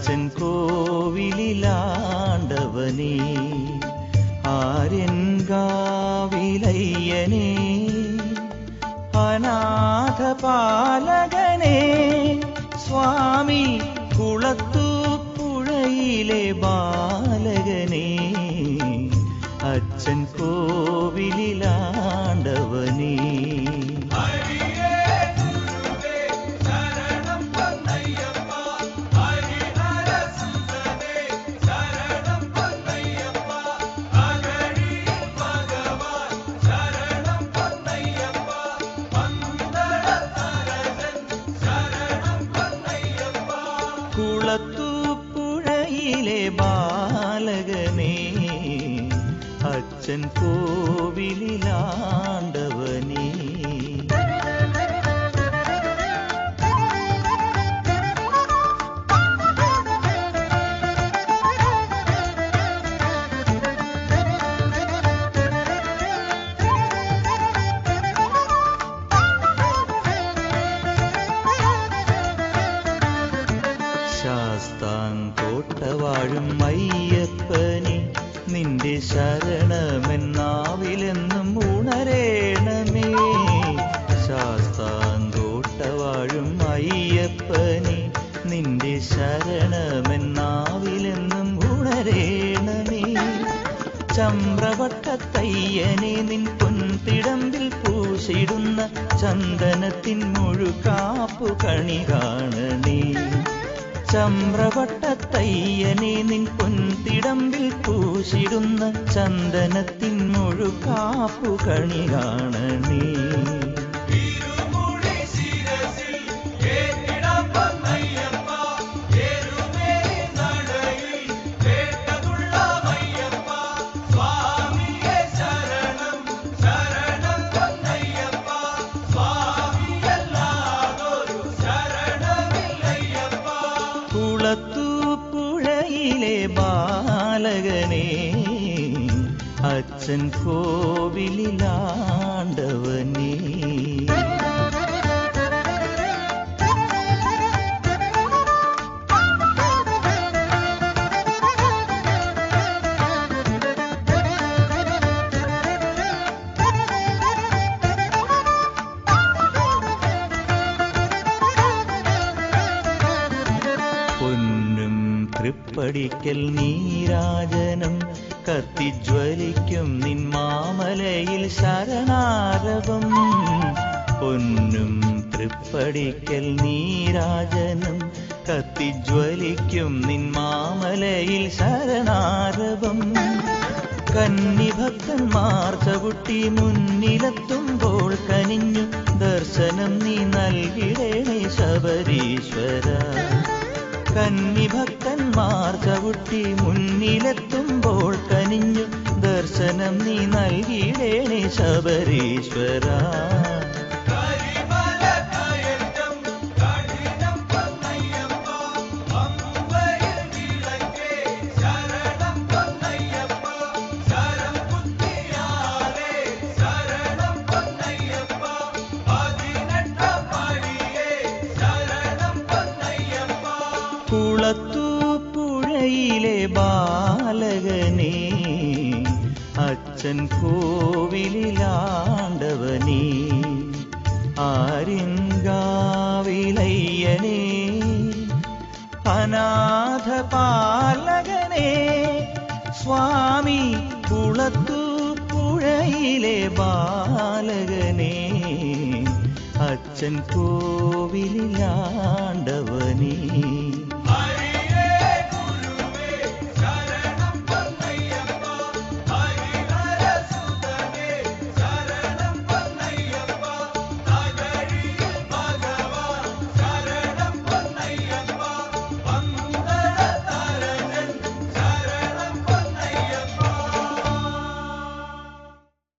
അച്ഛൻ കോവിലിലാണ്ടവനേ, ആര്യൻകാവിലയ്യനേ, അനാഥപാലകനേ, സ്വാമി കുളത്തൂപ്പുഴയിലെ ബാലകനേ, അച്ഛൻ കോവിലിലാണ്ടവനേ. കുളത്തൂപ്പുഴയിലെ ബാലകനേ, അച്ഛൻ കോവിലിലാണ്ടവനേ. ശാസ്താംകോട്ട വാഴും അയ്യപ്പനെ, നിന്റെ ശരണമെന്നാവിലെന്നും ഉണരേണമേ. ശാസ്താംകോട്ട വാഴും അയ്യപ്പനെ, നിന്റെ ശരണമെന്നാവിലെന്നും ഉണരേണമേ. ചമ്രവട്ടത്തയ്യനെ, നിൻ പൊൻതിടമ്പിൽ പൂശിടുന്ന ചന്ദനത്തിൻ മുഴുക്കാപ്പു കണി കാണണേ. ചമ്രവട്ടത്തയ്യനെ, നിൻ പൊൻതിടമ്പിൽ പൂശിടുന്ന ചന്ദനത്തിൻ മുഴുക്കാപ്പു കണി കാണണേ. കുളത്തൂപ്പുഴയിലെ ബാലകനേ, അച്ഛൻ കോവിലിലാണ്ടവനേ. പൊന്നും തൃപ്പടിക്കൽ നീരാജനം കത്തിജ്വലിക്കും നിൻ മാമലയിൽ ശരണാരവം. പൊന്നും തൃപ്പടിക്കൽ നീരാജനം കത്തിജ്വലിക്കും നിൻ മാമലയിൽ ശരണാരവം. കന്നിഭക്തന്മാർ ചവിട്ടി മുന്നിലെത്തുമ്പോൾ കനിഞ്ഞു ദർശനം നീ നൽകിടേണേ ശബരീശ്വര. കന്നിഭക്തന്മാർ ചവിട്ടി മുന്നിലെത്തുമ്പോൾ കനിഞ്ഞു ദർശനം നീ നൽകിടേണേ ശബരീശ്വര. കുളത്തൂപ്പുഴയിലെ ബാലകനേ, അച്ഛൻ കോവിലിലാണ്ടവനേ, ആര്യൻകാവിലയ്യനേ, അനാഥപാലകനേ, സ്വാമി കുളത്തൂപ്പുഴയിലെ ബാലകനേ, അച്ഛൻ കോവിലിലാണ്ടവനേ.